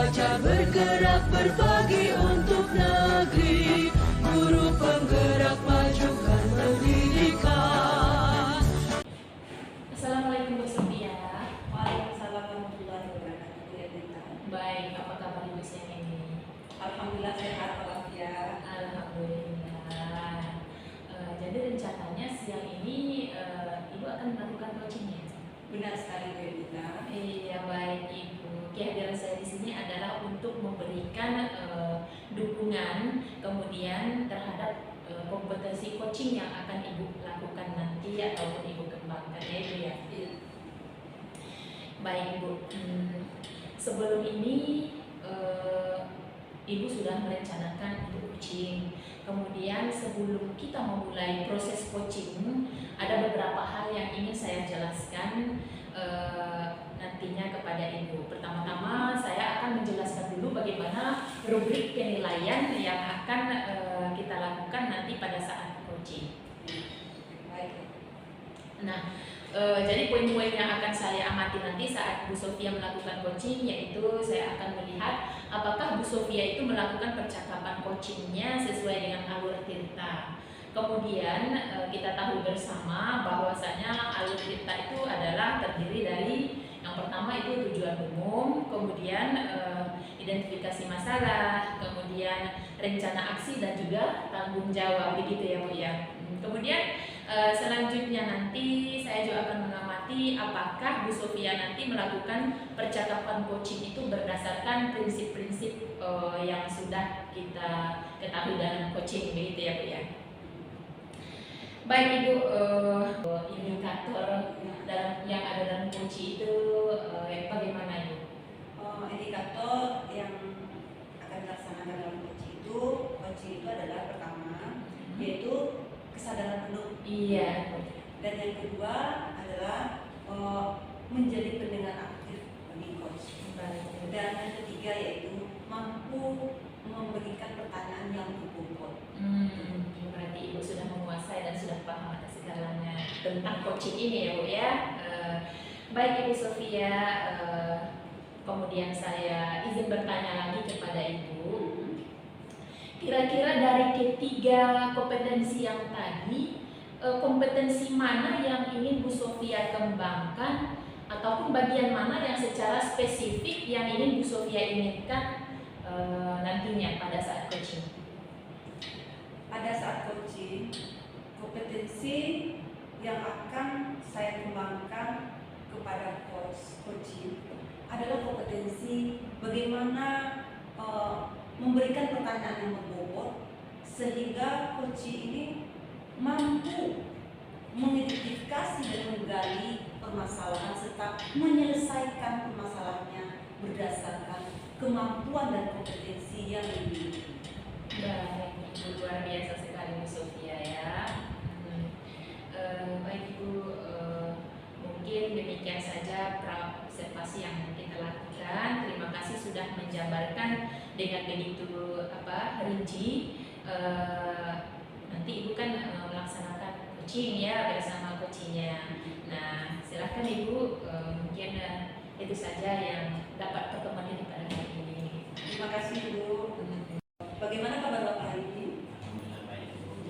belajar bergerak berbagi untuk negeri, guru penggerak majukan pendidikan. Assalamualaikum Bu Sophia. Waalaikumsalam warahmatullahi wabarakatuh. Ya, Bunda. Baik, apa kabar Ibu siang ini? Alhamdulillah sehat walafiat. Alhamdulillah. Jadi rencananya siang ini Ibu akan melakukan coaching ya? Benar sekali Bu Bunda. Iya baik Ibu. Kehadiran saya di sini adalah untuk memberikan dukungan kemudian terhadap kompetensi coaching yang akan Ibu lakukan nanti ataupun Ibu kembangkan ya Ibu ya. Iya. Baik Ibu. Sebelum ini Ibu sudah merencanakan untuk coaching. Kemudian sebelum kita memulai proses coaching, ada beberapa hal yang ingin saya jelaskan nantinya kepada Ibu. Pertama-tama saya akan menjelaskan dulu bagaimana rubrik penilaian yang akan kita lakukan nanti pada saat coaching. Baik. Nah, jadi poin-poin yang akan saya amati nanti saat Bu Sophia melakukan coaching, yaitu saya akan melihat apakah Bu Sophia itu melakukan percakapan coachingnya sesuai dengan alur tirta. Kemudian kita tahu bersama bahwasanya alur tirta itu adalah terdiri dari yang pertama itu tujuan umum, kemudian identifikasi masalah, kemudian rencana aksi dan juga tanggung jawab, begitu ya Bu ya. Kemudian selanjutnya nanti saya juga akan mengamati apakah Bu Sophia nanti melakukan percakapan coaching itu berdasarkan prinsip-prinsip yang sudah kita ketahui dalam coaching, begitu ya Bu ya. Baik Ibu, indikator yang ada dalam coaching itu bagaimana Ibu? Indikator yang akan dilaksanakan dalam coaching itu adalah pertama, yaitu kesadaran penuh. Iya. Dan yang kedua adalah menjadi pendengar aktif bagi coach. Dan yang ketiga yaitu mampu memberikan pertanyaan yang berbobot. Berarti Ibu sudah menguasai dan sudah paham atas segalanya tentang coaching ini ya Bu ya. Baik Ibu Sophia, kemudian saya izin bertanya lagi kepada Ibu. Kira-kira dari ketiga kompetensi yang tadi, kompetensi mana yang ingin Bu Sophia kembangkan ataupun bagian mana yang secara spesifik yang ingin Bu Sophia inginkan nantinya pada saat coaching? Pada saat coaching, kompetensi yang akan saya kembangkan kepada coaching adalah kompetensi bagaimana memberikan pertanyaan yang berbobot sehingga coaching ini mampu mengidentifikasi dan menggali permasalahan serta menyelesaikan permasalahannya berdasarkan kemampuan dan kompetensi yang dimiliki. Baik, Ibu, luar biasa sekali Bu Sophia ya. Baik Ibu, mungkin demikian saja observasi yang kita lakukan. Terima kasih sudah menjabarkan dengan begitu rinci. Nanti Ibu kan melaksanakan coaching ya bersama coachingnya. Nah, silahkan Ibu, mungkin itu saja yang dapat pertemuan ini pada hari ini. Terima kasih Bu. Bagaimana kabar Bapak hari ini? Alhamdulillah baik Bu.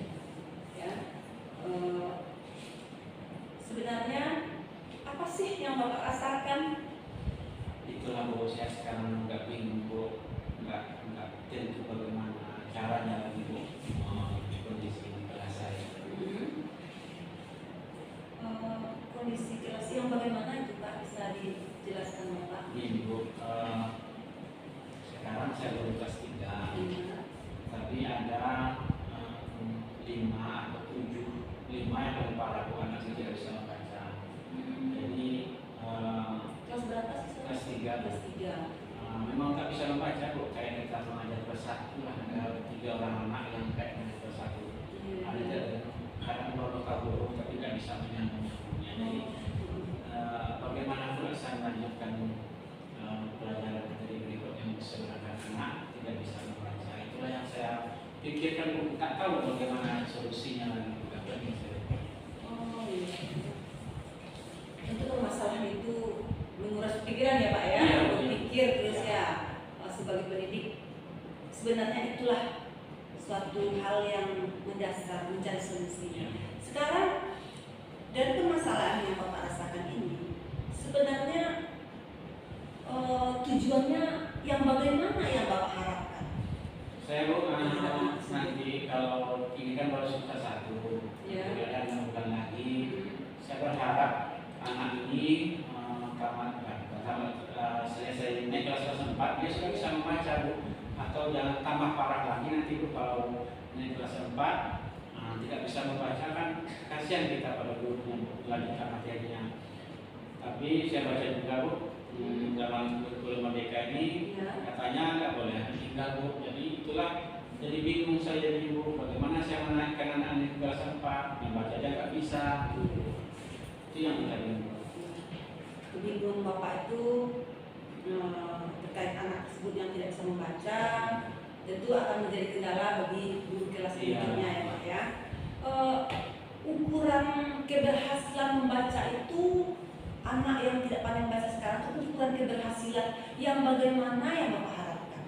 Ya, sebenarnya apa sih yang Bapak rasakan? Itulah Bu, saya sekarang nggak bingung Bu, nggak tentu bagaimana caranya lagi Bu kondisi kelas saya. Kondisi kelas yang bagaimana itu Pak, bisa dijelaskan Bapak? Ini Bu, sekarang saya baru kelas 3, tapi ada 5 atau 5 yang paling parah Bu, anak saya tidak bisa membaca. Jadi Kelas berapa sih? kelas 3 Bu. Kelas 3. Memang tak bisa membaca Bu, kayak kita mengajar persatu lah, ada 3 orang anak yang kayak mengajar persatu. Ada beberapa kabur tapi tidak bisa menyambungnya. Jadi bagaimana pula saya melanjutkan pelajaran materi berikut yang sebenarnya anak tidak bisa membaca, itulah yang saya pikirkan Bu, tak tahu bagaimana solusinya lagi Bu. Oh iya. Itu masalah itu menguras pikiran ya Pak ya, Iya, berpikir terus ya. sebagai pendidik, sebenarnya itulah suatu hal yang mendasar, mencari solusi. Sekarang dari permasalahan yang Bapak rasakan ini, sebenarnya tujuannya yang bagaimana yang Bapak harapkan? Saya nanti kalau ini kan baru semester 1, Ya. ada 6 bulan lagi. Saya berharap anak ini selesai naik kelas 4 dia sudah bisa membaca, Bu. Atau jangan tambah parah lagi nanti, Bu, kalau naik kelas 4 tidak bisa membaca, kan kasihan kita pada gurunya, Bu, melanjutkan materinya. Tapi saya baca juga, Bu, dalam kurikulum Merdeka ini katanya nggak boleh tinggal, Bu. Jadi itulah jadi bingung saya jadi ibu, bagaimana saya menaikkan anak ini ke kelas 4, membaca aja nggak bisa. Itu yang kita bingung. Bingung Bapak itu terkait anak tersebut yang tidak bisa membaca, tentu akan menjadi kendala bagi guru kelas berikutnya ya Pak ya. Ukuran keberhasilan membaca itu, anak yang tidak pandai membaca sekarang itu ukuran keberhasilan yang bagaimana yang Bapak harapkan?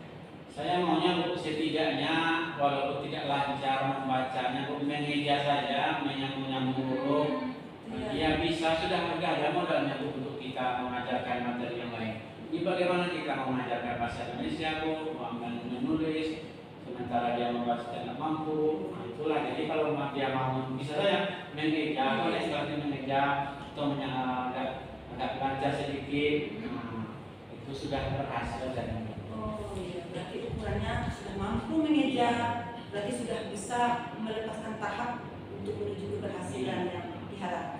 Saya maunya, Bu, setidaknya walaupun tidak lancar membacanya, Bu, mengeja saja, menyambung huruf. Dia bisa, sudah ada modalnya, Bu, untuk kita mengajarkan materi yang lain. Ini bagaimana kita mengajarkan bahasa Indonesia, Bu, menulis, sementara dia membaca tidak mampu. Nah, itulah, jadi kalau dia mau bisa saja mengeja, boleh seperti mengeja atau agak belajar sedikit, itu sudah berhasil dan Oh iya, berarti ukurannya sudah mampu mengeja, berarti sudah bisa melepaskan tahap untuk menuju keberhasilan yang diharapkan.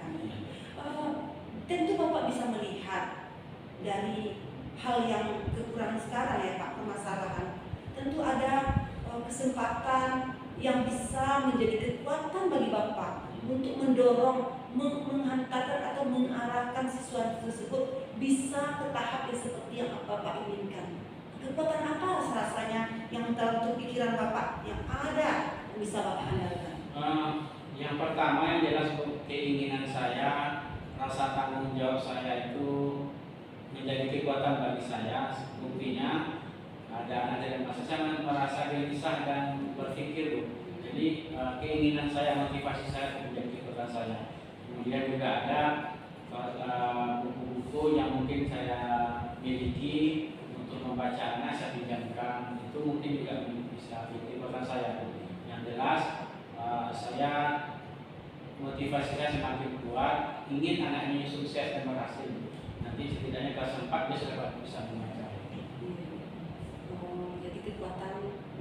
Tentu Bapak bisa melihat dari hal yang kekurangan sekarang ya Pak, permasalahan. Tentu ada kesempatan yang bisa menjadi kekuatan bagi Bapak untuk mendorong, menghantarkan atau mengarahkan siswa tersebut bisa ke tahap yang seperti yang Bapak inginkan. Kekuatan apa rasanya yang dalam pikiran Bapak yang ada yang bisa Bapak andalkan? Yang pertama yang jelas, keinginan saya, rasa tanggung jawab saya itu menjadi kekuatan bagi saya. Buktinya ada anak dari masa saya merasa gelisah dan berpikir, Bu. Jadi keinginan saya, motivasi saya menjadi kekuatan saya. Kemudian juga ada buku-buku yang mungkin saya miliki untuk membaca anak, saya pinjamkan, itu mungkin juga bisa menjadi kekuatan saya. Yang jelas saya motivasi saya semakin kuat, ingin anak ini sukses dan berhasil. Nanti setidaknya kelas 4 dia sudah bisa membaca. Jadi kekuatan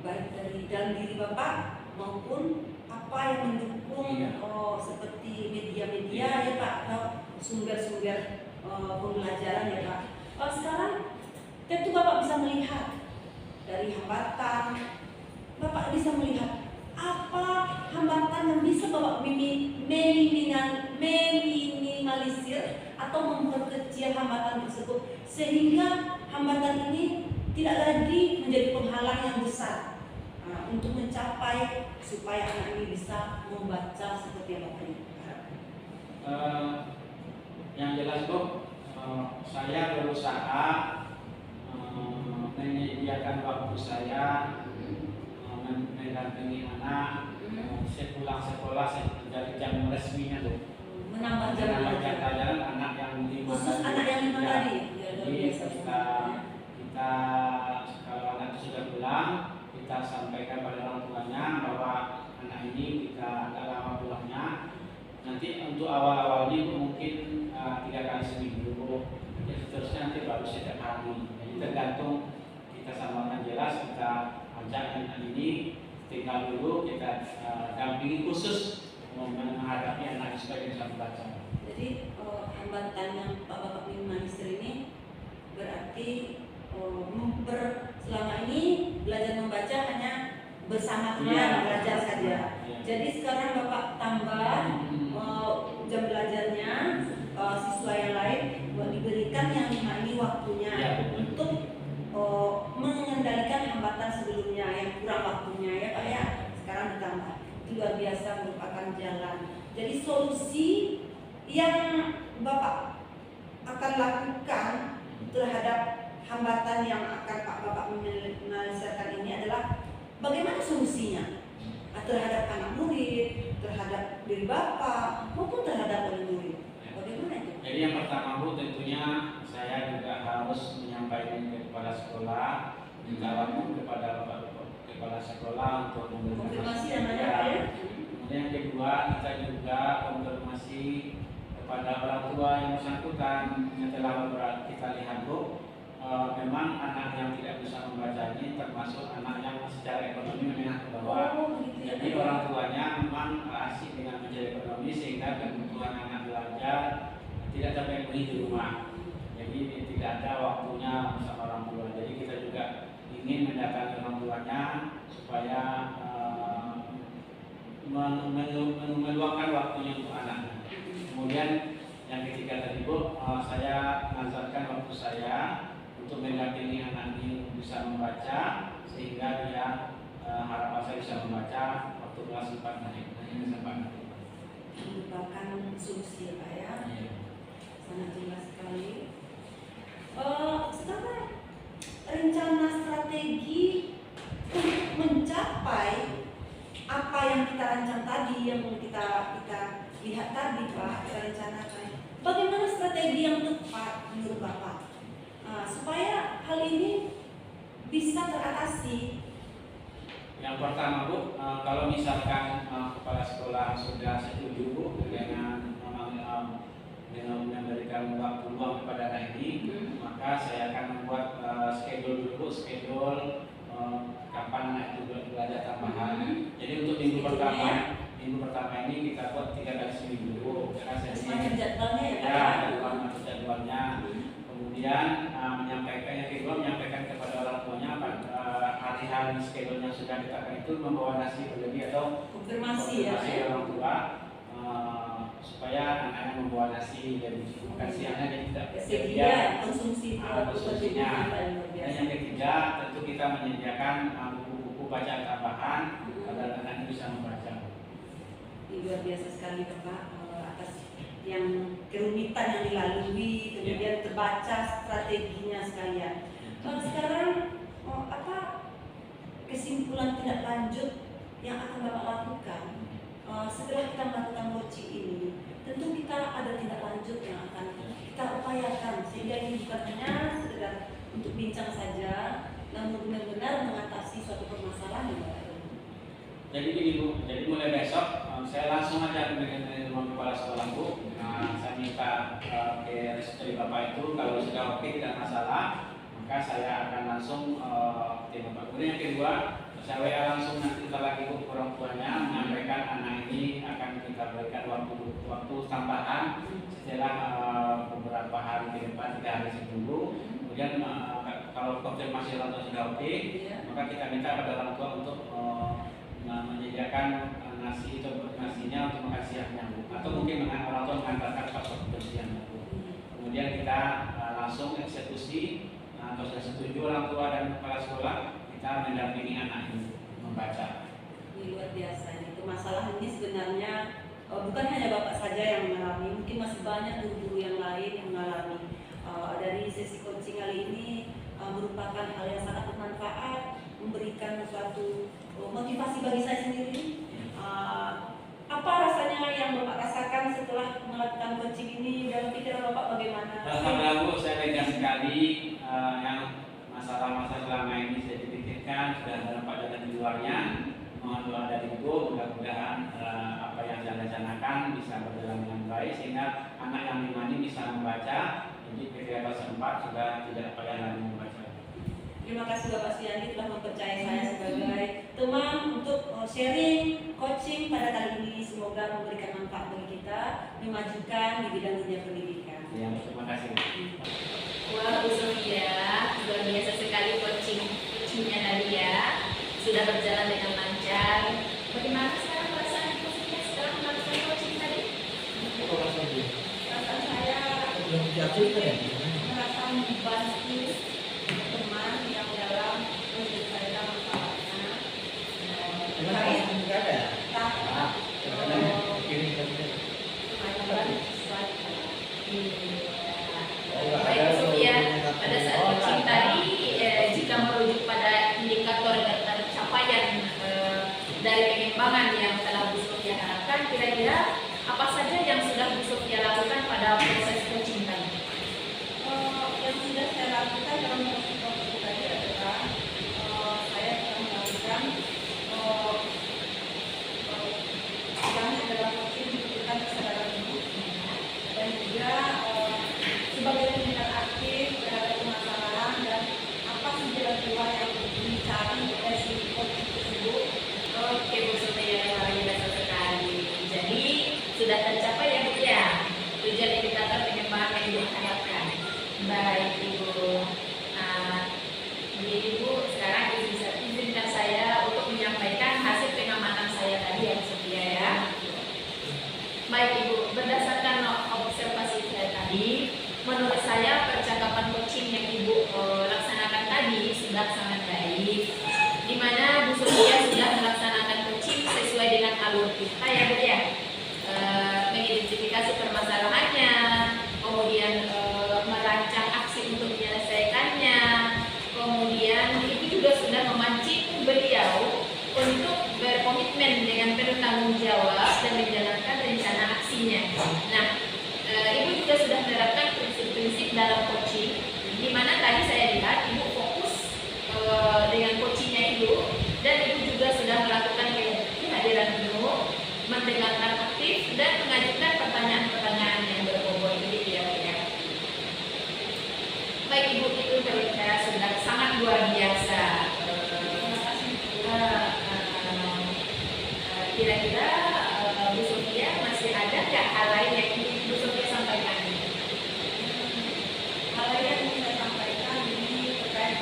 baik dari dalam diri Bapak maupun apa yang mendukung seperti media-media ya Pak, atau sumber-sumber pembelajaran ya Pak. Sekarang tentu Bapak bisa melihat dari hambatan, Bapak bisa melihat apa hambatan yang bisa Bapak minimalisir atau memperkecil hambatan tersebut sehingga hambatan ini tidak lagi menjadi penghalang yang besar untuk mencapai supaya anak ini bisa membaca seperti yang Bapak inginkan. Yang jelas, Bu, saya berusaha menyediakan waktu saya mendampingi anak sepulang sekolah dari jam resminya, Bu. Menambah jam pelajaran anak yang 5 khusus anak yang 5 tadi. Jadi kita kalau anak itu sudah pulang, kita sampaikan pada orang tuanya bahwa anak ini kita agak lama pulangnya. Nanti untuk awal-awalnya itu mungkin 3 kali seminggu, jadi seterusnya nanti baru setiap hari. Jadi tergantung kita samakan jelas, kita ajak anak ini tinggal dulu, kita dampingi khusus menghadapi anak supaya bisa membaca. Jadi hambatan yang Bapak minimalisir ini berarti selama ini belajar membaca hanya bersama teman belajar saja. Jadi sekarang Bapak tambah jam belajarnya, siswa yang lain diberikan yang 5 ini waktunya untuk mengendalikan hambatan sebelumnya yang kurang waktunya ya Pak ya. Sekarang ditambah, luar biasa merupakan jalan. Jadi solusi yang Bapak akan lakukan terhadap hambatan yang akan Pak Bapak menyelesaikan ini adalah bagaimana solusinya terhadap anak murid, terhadap diri Bapak, maupun terhadap wali murid. Bagaimana itu? Jadi yang pertama Bu, tentunya saya juga harus menyampaikan ke kepala sekolah, minta waktu kepada Bapak kepala sekolah untuk memberikan Konfirmasi masukan. yang ada ya. Kemudian yang kedua, kita juga konfirmasi kepada orang tua yang bersangkutan. Yang telah kita lihat Bu, memang anak yang tidak bisa membaca ini termasuk anak yang secara ekonomi menengah ke bawah. Jadi orang tuanya memang asik dengan menjaga ekonomi sehingga kebutuhan anak belajar tidak terpenuhi di rumah. Jadi tidak ada waktunya bersama orang tua. Jadi kita juga ingin mendatangi orang tuanya supaya meluangkan waktunya untuk anaknya. Kemudian yang ketiga tadi Bu, saya nazarkan waktu saya untuk mendampingi anak ini bisa membaca sehingga dia harapan saya bisa membaca waktu kelas 4 nanti. Merupakan solusi ya Pak ya. Iya. Sangat jelas sekali. Sekarang rencana strategi untuk mencapai apa yang kita rancang tadi, yang kita lihat tadi Pak, kita rencanakan. Bagaimana strategi yang tepat menurut Bapak supaya hal ini bisa teratasi? Yang pertama Bu, kalau misalkan kepala sekolah sudah setuju Bu dengan memberikan waktu luang kepada anak ini, maka saya akan membuat schedule dulu, kapan anak itu belajar tambahan. Jadi untuk minggu pertama ini kita buat 3 kali seminggu Bu. Semacam jadwalnya ya Pak? Ya, jadwalnya. Kemudian menyampaikan kepada orang tuanya hari-hari schedule yang sudah ditetapkan itu membawa nasi berlebih atau konfirmasi ya orang tua supaya anaknya membawa nasi dan makan siangnya dan tidak sedia konsumsi konsumsinya. Dan yang ketiga tentu kita menyediakan buku-buku bacaan tambahan agar anaknya bisa membaca. Luar biasa sekali Bapak atas yang kerumitan yang dilalui, kemudian terbaca strateginya sekalian. Sekarang apa kesimpulan tindak lanjut yang akan Bapak lakukan setelah kita melakukan coaching ini? Tentu kita ada tindak lanjut yang akan kita upayakan sehingga ini bukan hanya sekedar untuk bincang saja, namun benar-benar mengatasi suatu permasalahan yang ada. Jadi gini Bu, jadi mulai besok saya langsung aja dengan kepala sekolah Bu. Saya minta ke restu Bapak itu kalau sudah oke tidak masalah, maka saya akan langsung ke Bapak. Kemudian yang kedua, saya WA langsung nanti kita lagi Bu orang tuanya menyampaikan anak ini akan kita berikan waktu tambahan setelah beberapa hari ke depan, 3 hari seminggu. Kemudian kalau konfirmasi orang tua sudah oke, maka kita minta pada orang tua untuk menyediakan nasinya untuk makan siangnya Bu. Atau mungkin orang tua mengantarkan pas waktu bersiangnya Bu. Kemudian kita langsung eksekusi. Kalau sudah setuju orang tua dan kepala sekolah, kita mendampingi anak ini membaca. Ini luar biasa. Itu masalah ini sebenarnya bukan hanya Bapak saja yang mengalami, mungkin masih banyak guru-guru yang lain yang mengalami. Dari sesi coaching kali ini merupakan hal yang sangat bermanfaat, memberikan suatu motivasi bagi saya sendiri. Apa rasanya yang Bapak rasakan setelah melakukan coaching ini? Dalam pikiran Bapak bagaimana? Alhamdulillah Bu, saya lega sekali yang masalah-masalah selama ini saya dipikirkan sudah ada dampak di luarnya. Mohon doa dari Ibu, mudah-mudahan apa yang saya rencanakan bisa berjalan dengan baik sehingga anak yang 5 ini bisa membaca. Jadi ketika kelas 4 sudah tidak payah lagi membaca. Terima kasih Bapak Suyandi telah mempercayai saya sebagai teman untuk sharing coaching pada kali ini. Semoga memberikan manfaat bagi kita, memajukan di bidang dunia pendidikan. Ya, terima kasih. Wah Bu Sofia, luar biasa sekali coachingnya tadi ya. Sudah berjalan dengan lancar. Bagaimana sekarang perasaan Bu Sofia setelah melakukan coaching tadi? Perasaan saya merasa membantu teman yang dalam menyelesaikan masalahnya. Baik Bu Sofia, pada saat coaching tadi perkembangan yang telah Bu Sofia harapkan, kira-kira apa saja yang sudah Bu Sofia lakukan pada proses coaching tadi? Yang sudah saya lakukan dalam proses coaching tadi adalah saya telah melakukan yang dalam coaching dibutuhkan kesadaran hidup dan juga sebagai tindakan aktif terhadap permasalahan dan apa sih jalan keluar yang dicari oleh si coaching tersebut. Oke Bu Sofia, luar biasa sekali. Jadi sudah tercapai ya Bu ya tujuan indikator pengembangan yang Ibu harapkan. Baik Ibu. Jadi Bu, sekarang izinkan saya untuk menyampaikan hasil pengamatan saya tadi ya Bu Sofia ya. Baik Ibu, berdasarkan observasi saya tadi, menurut saya percakapan coaching yang Ibu laksanakan tadi sudah sangat baik, di mana Bu Sofia sudah melaksanakan coaching sesuai dengan alur kita ya Bu ya. Mengidentifikasi permasalahannya, kemudian merancang aksi untuk menyelesaikannya, kemudian itu juga sudah memancing beliau untuk berkomitmen dengan penuh tanggung jawab dan menjalankan rencana aksinya. Nah, Ibu juga sudah menerapkan prinsip-prinsip dalam coaching, di mana tadi saya lihat Ibu fokus dengan coachingnya Ibu, dan Ibu juga sudah melakukan kehadiran penuh, mendengarkan aktif, dan mengajukan pertanyaan-pertanyaan yang berbobot begitu ya Bu ya. Baik Ibu, itu kira-kira sudah sangat luar biasa. Terima kasih. Kira-kira Bu Sofia masih ada nggak hal lain yang ingin Bu Sofia sampaikan? Hal lain yang ingin saya sampaikan ini terkait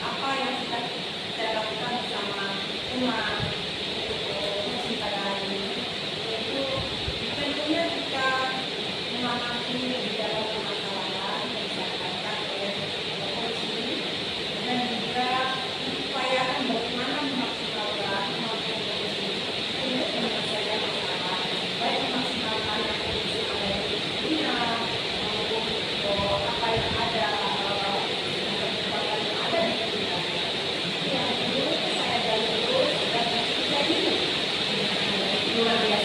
apa yang sudah saya lakukan bersama umat untuk pada hari ini, yaitu tentunya jika memahami di dalam permasalahan yang disampaikan oleh coaching dan juga upayakan bagaimana memaksimalkan kemampuan coaching untuk menyelesaikan masalah, baik memaksimalkan yang ada di dunia maupun apa yang ada kesempatan yang ada di dunia. Yang kedua saya gali terus dan tidak ini Luar biasa